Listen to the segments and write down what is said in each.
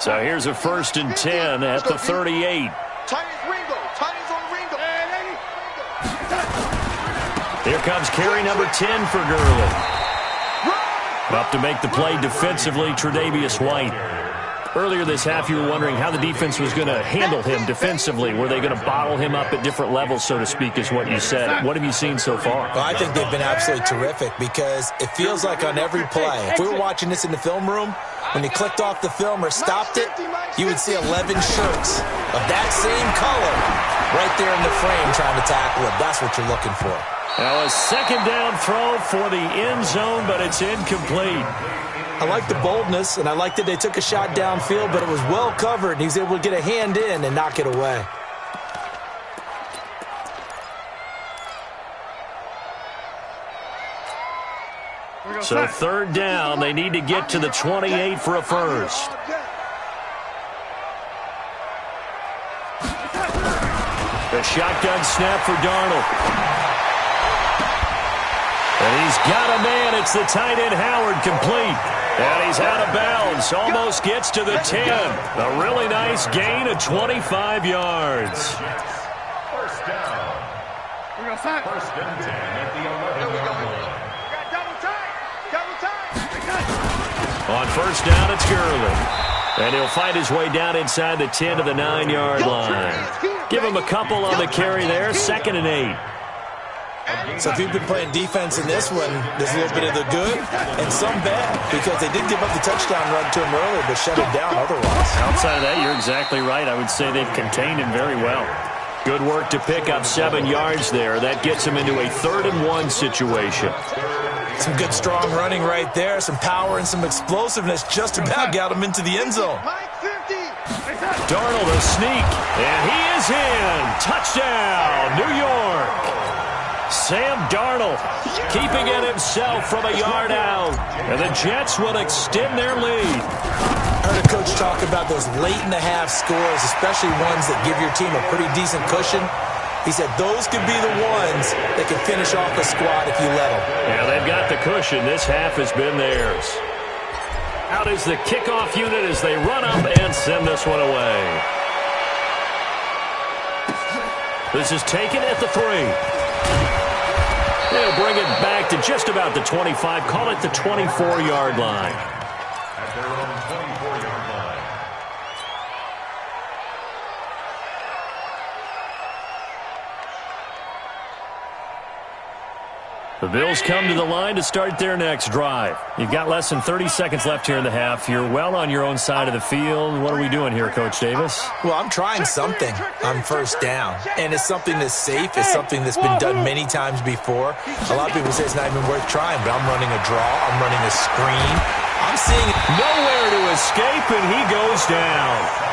So here's a 1st and 10 at the 38. Here comes carry number 10 for Gurley. Up to make the play defensively, Tre'Davious White. Earlier this half, you were wondering how the defense was going to handle him defensively. Were they going to bottle him up at different levels, so to speak, is what you said. What have you seen so far? Well, I think they've been absolutely terrific because it feels like on every play, if we were watching this in the film room, when he clicked off the film or stopped it, you would see 11 shirts of that same color right there in the frame trying to tackle him. That's what you're looking for. Now a 2nd down throw for the end zone, but it's incomplete. I like the boldness, and I like that they took a shot downfield, but it was well covered, and he was able to get a hand in and knock it away. So 3rd down, they need to get to the 28 for a first. The shotgun snap for Darnold. And he's got a man. It's the tight end Howard, complete. And he's out of bounds. Almost gets to the 10. A really nice gain of 25 yards. First down. First and 10 at the 11-yard line. On 1st down, it's Gurley. And he'll fight his way down inside the 10 to the 9-yard line. Give him a couple on the carry there. 2nd and 8. So if you've been playing defense in this one, there's a little bit of the good and some bad because they did give up the touchdown run to him earlier but shut it down otherwise. Outside of that, you're exactly right. I would say they've contained him very well. Good work to pick up 7 yards there. That gets him into a 3rd and 1 situation. Some good strong running right there, some power and some explosiveness just about got him into the end zone. Darnold a sneak, and he is in. Touchdown, New York. Sam Darnold keeping it himself from a yard out. And the Jets will extend their lead. I heard a coach talk about those late-in-the-half scores, especially ones that give your team a pretty decent cushion. He said those could be the ones that can finish off a squad if you let them. Yeah, they've got the cushion. This half has been theirs. Out is the kickoff unit as they run up and send this one away. This is taken at the 3. They'll bring it back to just about the 25. Call it the 24-yard line. At their own 24-yard line. The Bills come to the line to start their next drive. You've got less than 30 seconds left here in the half. You're well on your own side of the field. What are we doing here, Coach Davis? Well, I'm trying something on 1st down, and it's something that's safe. It's something that's been done many times before. A lot of people say it's not even worth trying, but I'm running a draw. I'm running a screen. I'm seeing nowhere to escape, and he goes down.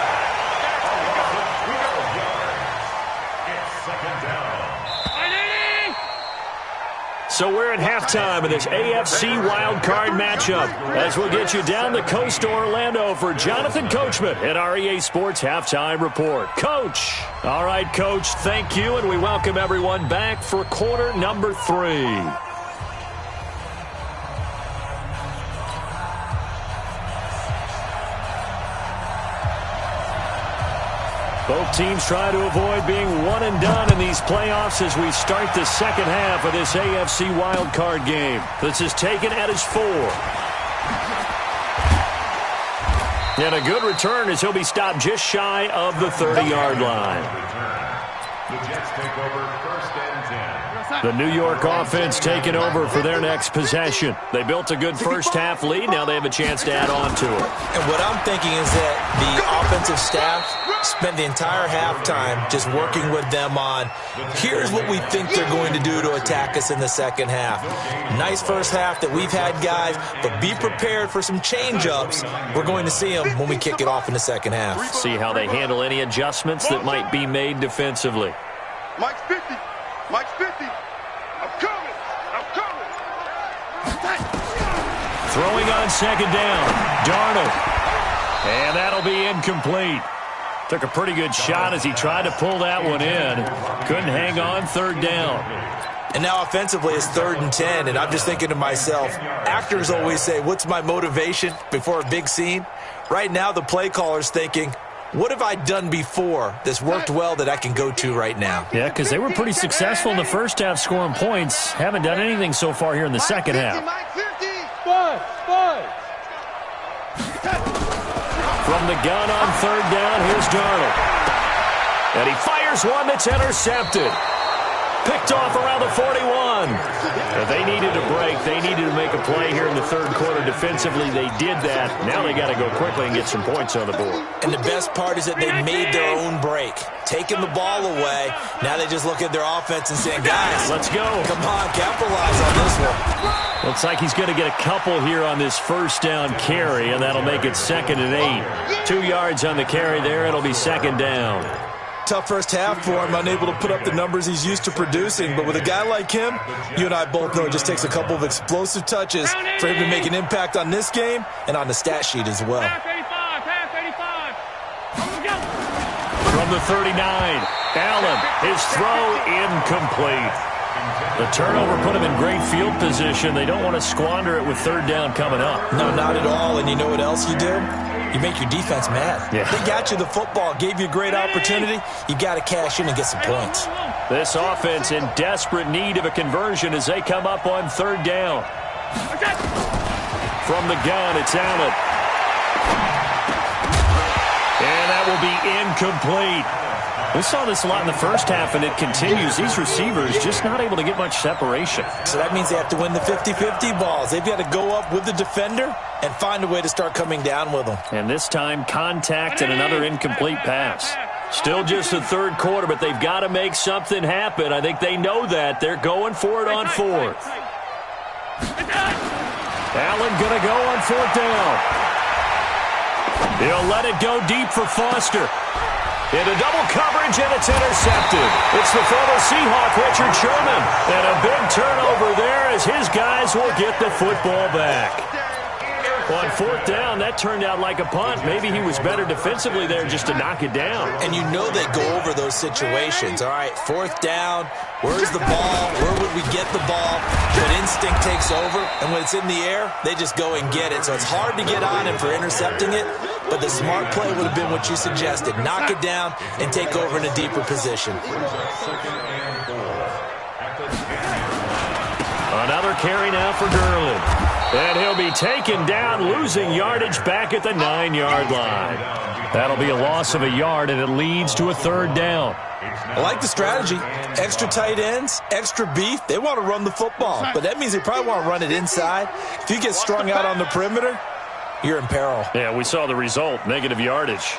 So we're at halftime of this AFC wildcard matchup as we'll get you down the coast to Orlando for Jonathan Coachman at our EA Sports Halftime Report. Coach. All right, Coach, thank you, and we welcome everyone back for quarter number 3. Both teams try to avoid being one and done in these playoffs as we start the second half of this AFC wildcard game. This is taken at his 4. And a good return as he'll be stopped just shy of the 30-yard line. The Jets take over 1st and 10. The New York offense taking over for their next possession. They built a good first-half lead. Now they have a chance to add on to it. And what I'm thinking is that the offensive staff spent the entire halftime just working with them on, here's what we think they're going to do to attack us in the second half. Nice first half that we've had, guys, but be prepared for some change-ups. We're going to see them when we kick it off in the second half. See how they handle any adjustments that might be made defensively. Mike's 50. Mike's 50. I'm coming. I'm coming. Throwing on 2nd down. Darnold. And that'll be incomplete. Took a pretty good shot as he tried to pull that one in. Couldn't hang on 3rd down. And now offensively it's 3rd and 10, and I'm just thinking to myself, actors always say, what's my motivation before a big scene? Right now the play caller's thinking, what have I done before that's worked well that I can go to right now? Yeah, because they were pretty successful in the first half scoring points. Haven't done anything so far here in the second half. From the gun on 3rd down, here's Darnold. And he fires one that's intercepted. Picked off around the 41. If they needed a break, they needed to make a play here in the 3rd quarter defensively. They did that. Now they got to go quickly and get some points on the board. And the best part is that they made their own break. Taking the ball away. Now they just look at their offense and saying, guys, let's go. Come on, capitalize on this one. Looks like he's going to get a couple here on this 1st down carry, and that'll make it 2nd and 8. 2 yards on the carry there. It'll be 2nd down. Tough first half for him, unable to put up the numbers he's used to producing. But with a guy like him, you and I both know it just takes a couple of explosive touches for him to make an impact on this game and on the stat sheet as well. From the 39, Allen, his throw incomplete. The turnover put him in great field position. They don't want to squander it with 3rd down coming up. No, not at all. And you know what else you do? You make your defense mad. Yeah. They got you the football, gave you a great opportunity. You got to cash in and get some points. This offense in desperate need of a conversion as they come up on 3rd down. From the gun, it's Allen. And that will be incomplete. We saw this a lot in the first half, and it continues. These receivers just not able to get much separation. So that means they have to win the 50-50 balls. They've got to go up with the defender and find a way to start coming down with them. And this time, contact and another incomplete pass. Still just the 3rd quarter, but they've got to make something happen. I think they know that. They're going for it on 4th. Allen going to go on 4th down. He'll let it go deep for Foster. Into double coverage, and it's intercepted. It's the former Seahawk, Richard Sherman. And a big turnover there as his guys will get the football back. On 4th down, that turned out like a punt. Maybe he was better defensively there just to knock it down. And you know they go over those situations. All right, 4th down, where's the ball? Where would we get the ball? But instinct takes over, and when it's in the air, they just go and get it. So it's hard to get on him for intercepting it, but the smart play would have been what you suggested. Knock it down and take over in a deeper position. Another carry now for Gurley. And he'll be taken down, losing yardage back at the 9-yard line. That'll be a loss of a yard, and it leads to a 3rd down. I like the strategy. Extra tight ends, extra beef. They want to run the football, but that means they probably want to run it inside. If you get strung out on the perimeter, you're in peril. Yeah, we saw the result, negative yardage.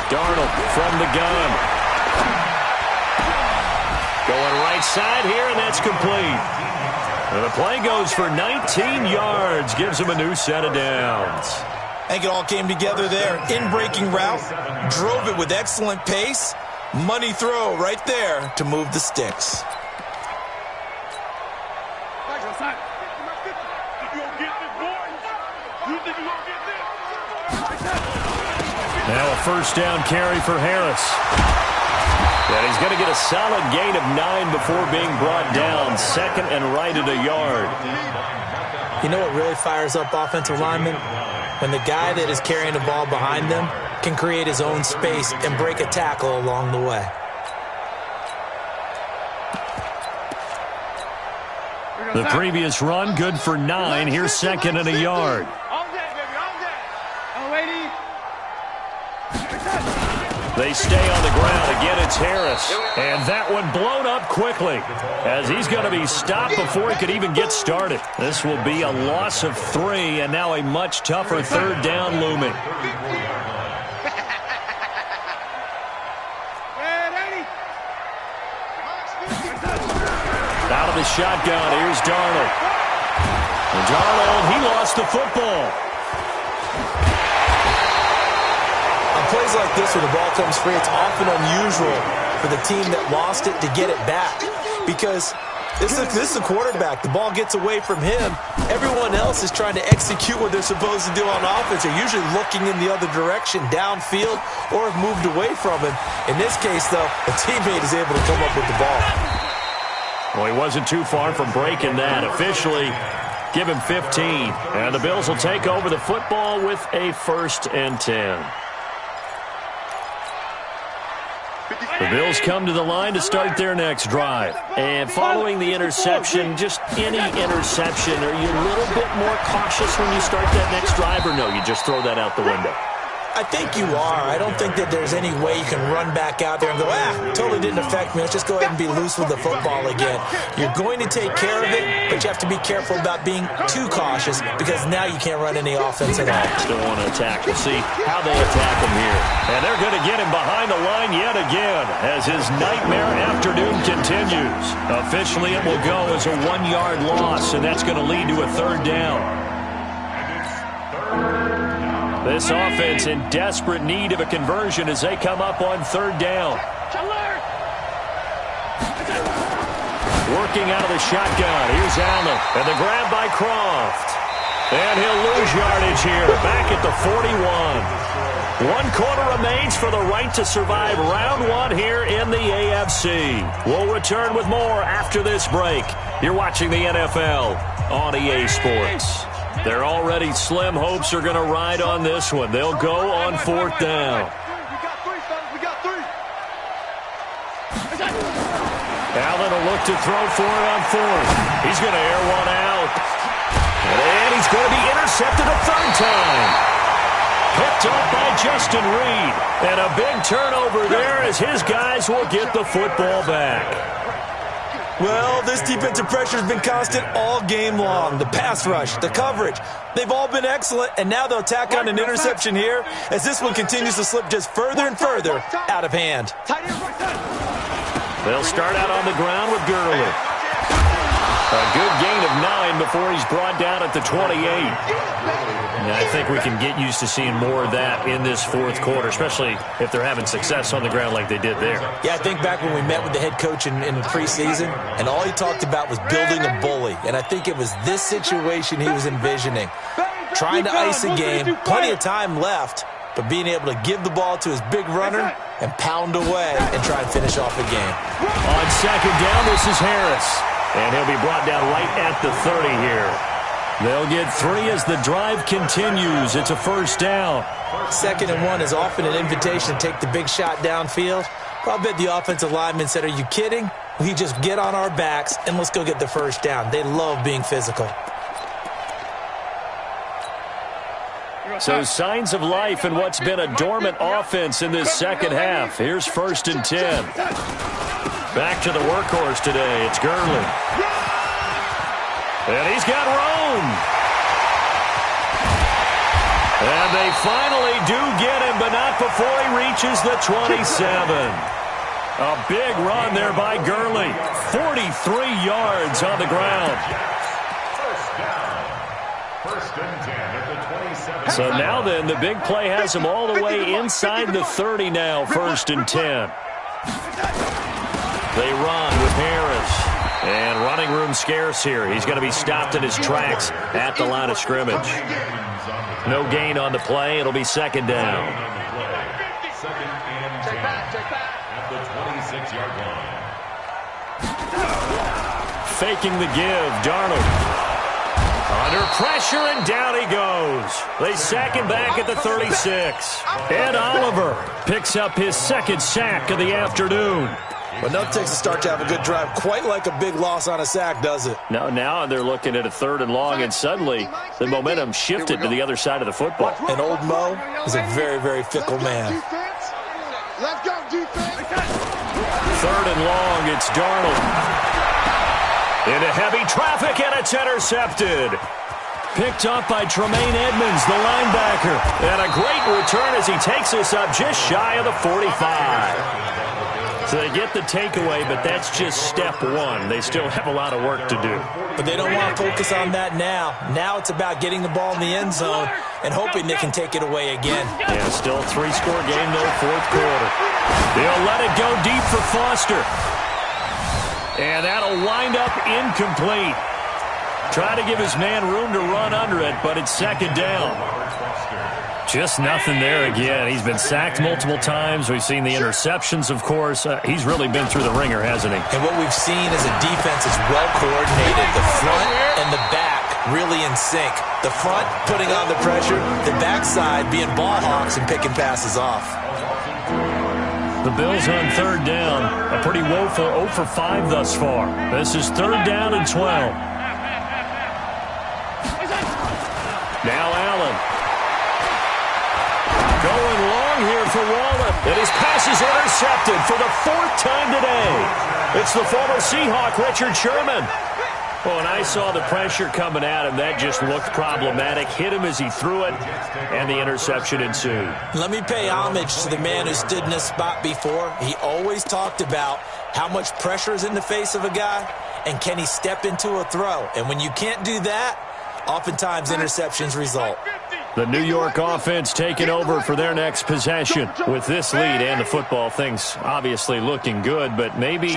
Darnold from the gun. Going right side here, and that's complete. And the play goes for 19 yards, gives him a new set of downs. I think it all came together there. In-breaking route, drove it with excellent pace. Money throw right there to move the sticks. Now a 1st down carry for Harris. And he's going to get a solid gain of 9 before being brought down. 2nd and right at a yard. You know what really fires up offensive linemen? When the guy that is carrying the ball behind them can create his own space and break a tackle along the way. The previous run, good for 9. Here's 2nd and a yard. They stay on the ground. Again, it's Harris. And that one blown up quickly as he's going to be stopped before he could even get started. This will be a loss of 3, and now a much tougher 3rd down looming. Out of the shotgun, here's Darnold. And Darnold, he lost the football. Plays like this where the ball comes free, it's often unusual for the team that lost it to get it back because This is a quarterback. The ball gets away from him. Everyone else is trying to execute what they're supposed to do on offense. They're usually looking in the other direction, downfield, or have moved away from him. In this case, though, a teammate is able to come up with the ball. Well, he wasn't too far from breaking that. Officially, give him 15. And the Bills will take over the football with a 1st and 10. The Bills come to the line to start their next drive. And following the interception, just any interception, are you a little bit more cautious when you start that next drive, or no, you just throw that out the window? I think you are. I don't think that there's any way you can run back out there and go, totally didn't affect me. Let's just go ahead and be loose with the football again. You're going to take care of it, but you have to be careful about being too cautious because now you can't run any offense at all. Still want to attack. We'll see how they attack him here. And they're going to get him behind the line yet again as his nightmare afternoon continues. Officially, it will go as a 1-yard loss, and that's going to lead to a 3rd down. This offense in desperate need of a conversion as they come up on 3rd down. Working out of the shotgun. Here's Allen. And the grab by Croft. And he'll lose yardage here. Back at the 41. 1 quarter remains for the right to survive round 1 here in the AFC. We'll return with more after this break. You're watching the NFL on EA Sports. Their already slim hopes are going to ride on this one. They'll go on 4th down. Allen will look to throw for it on 4th. He's going to air one out. And he's going to be intercepted a 3rd time. Picked up by Justin Reed. And a big turnover there as his guys will get the football back. Well, this defensive pressure has been constant all game long. The pass rush, the coverage, they've all been excellent, and now they'll tack on an interception here as this one continues to slip just further and further out of hand. They'll start out on the ground with Gurley. A good gain of 9 before he's brought down at the 28. And I think we can get used to seeing more of that in this 4th quarter, especially if they're having success on the ground like they did there. Yeah, I think back when we met with the head coach in the preseason, and all he talked about was building a bully. And I think it was this situation he was envisioning. Trying to ice a game, plenty of time left, but being able to give the ball to his big runner and pound away and try and finish off the game. On 2nd down, this is Harris. And he'll be brought down right at the 30 here. They'll get 3 as the drive continues. It's a 1st down. 2nd and 1 is often an invitation to take the big shot downfield. I'll bet the offensive lineman said, are you kidding? We just get on our backs and let's go get the 1st down. They love being physical. So signs of life in what's been a dormant offense in this 2nd half. Here's 1st and 10. Back to the workhorse today. It's Gurley. And he's got room. And they finally do get him, but not before he reaches the 27. A big run there by Gurley. 43 yards on the ground. First and 10 at the 27. So now then, the big play has him all the way inside the 30 now. 1st and 10. They run with Harris. And running room scarce here. He's going to be stopped in his tracks at the line of scrimmage. No gain on the play. It'll be 2nd down. 2nd and 10 at the 26-yard line. Faking the give. Darnold. Under pressure, and down he goes. They sack him back at the 36. And Oliver picks up his 2nd sack of the afternoon. But no takes a start to have a good drive, quite like a big loss on a sack, does it? No, now they're looking at a 3rd and long, and suddenly the momentum shifted to the other side of the football. And old Mo is a very, very fickle man. Let's go, defense. 3rd and long, it's Darnold. Into heavy traffic, and it's intercepted. Picked up by Tremaine Edmonds, the linebacker. And a great return as he takes us up just shy of the 45. So they get the takeaway, but that's just step 1. They still have a lot of work to do. But they don't want to focus on that now. Now it's about getting the ball in the end zone and hoping they can take it away again. Yeah, still a 3-score game, though, 4th quarter. They'll let it go deep for Foster. And that'll wind up incomplete. Trying to give his man room to run under it, but it's second down. Just nothing there again. He's been sacked multiple times. We've seen the interceptions, of course. He's really been through the ringer, hasn't he? And what we've seen is a defense is well coordinated. The front and the back really in sync. The front putting on the pressure, the backside being ball hawks and picking passes off. The Bills on third down. A pretty woeful 0 for 5 thus far. This is third down and 12. Now Allen. Going long here for Wallen. And his pass is intercepted for the 4th time today. It's the former Seahawk, Richard Sherman. Oh, and I saw the pressure coming at him. That just looked problematic. Hit him as he threw it, and the interception ensued. Let me pay homage to the man who stood in this spot before. He always talked about how much pressure is in the face of a guy, and can he step into a throw. And when you can't do that, oftentimes interceptions result. The New York offense taking over for their next possession. With this lead and the football, things obviously looking good, but maybe,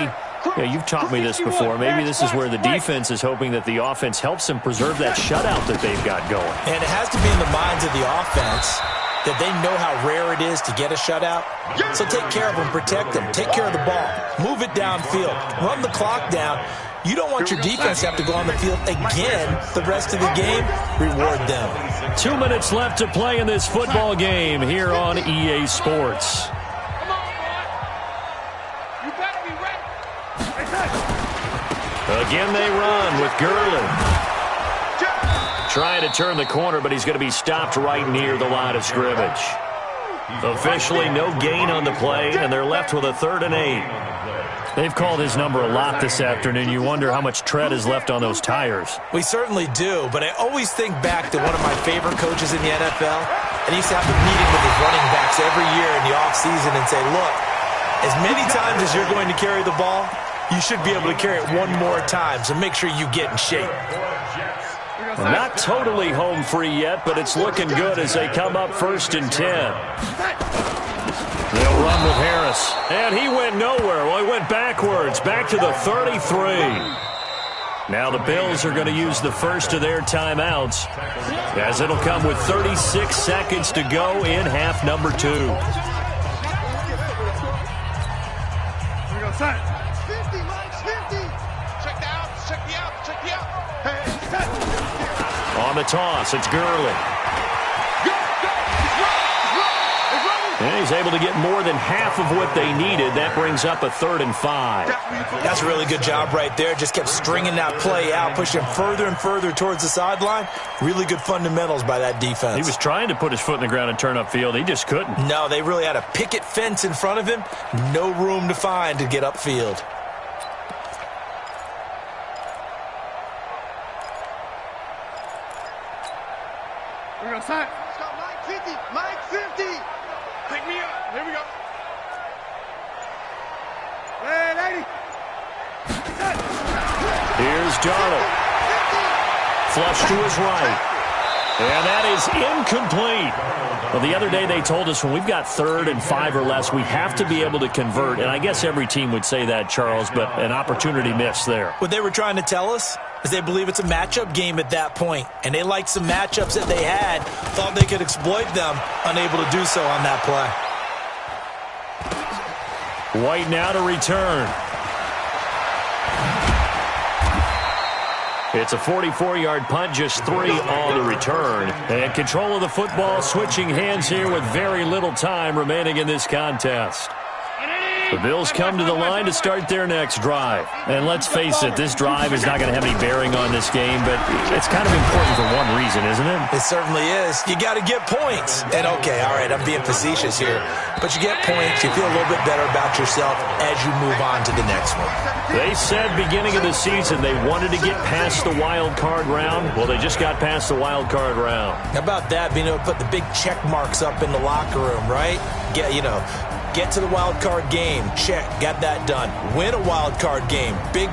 you've taught me this before, maybe this is where the defense is hoping that the offense helps them preserve that shutout that they've got going. And it has to be in the minds of the offense that they know how rare it is to get a shutout. So take care of them, protect them, take care of the ball, move it downfield, run the clock down. You don't want your defense to have to go on the field again the rest of the game. Reward them. 2 minutes left to play in this football game here on EA Sports. Come on, boy. You better be ready. Again they run with Gurley. Trying to turn the corner, but he's going to be stopped right near the line of scrimmage. Officially no gain on the play, and they're left with a 3rd and 8. They've called his number a lot this afternoon. You wonder how much tread is left on those tires. We certainly do, but I always think back to one of my favorite coaches in the NFL, and he used to have a meeting with his running backs every year in the offseason and say, look, as many times as you're going to carry the ball, you should be able to carry it one more time, so make sure you get in shape. Well, not totally home free yet, but it's looking good as they come up 1st and 10. They'll run with Harris. And he went nowhere. Well, he went backwards, back to the 33. Now the Bills are going to use the first of their timeouts, as it'll come with 36 seconds to go in half number 2. Here we go, son. 50, Mike, 50. Check the out, check the out, check the out. Hey, on the toss, it's Gurley. And he's able to get more than half of what they needed. That brings up a 3rd and 5. That's a really good job right there. Just kept stringing that play out, pushing further and further towards the sideline. Really good fundamentals by that defense. He was trying to put his foot in the ground and turn upfield. He just couldn't. No, they really had a picket fence in front of him. No room to find to get upfield. Here we go, son. Let's go, Mike 50. Mike 50. Pick me up. Here we go. Hey, lady. Here's Darnold. Flush to his right. And that is incomplete. Well, the other day they told us when we've got 3rd and 5 or less, we have to be able to convert. And I guess every team would say that, Charles, but an opportunity missed there. What they were trying to tell us is they believe it's a matchup game at that point. And they liked some matchups that they had, thought they could exploit them, unable to do so on that play. White now to return. It's a 44-yard punt, just 3 on the return. And control of the football, switching hands here with very little time remaining in this contest. The Bills come to the line to start their next drive. And let's face it, this drive is not going to have any bearing on this game, but it's kind of important for one reason, isn't it? It certainly is. You got to get points. And okay, all right, I'm being facetious here, but you get points, you feel a little bit better about yourself as you move on to the next one. They said beginning of the season they wanted to get past the wild card round. Well, they just got past the wild card round. How about that, being able to put the big check marks up in the locker room, right? Get to the wild card game. Check. Got that done. Win a wild card game. Big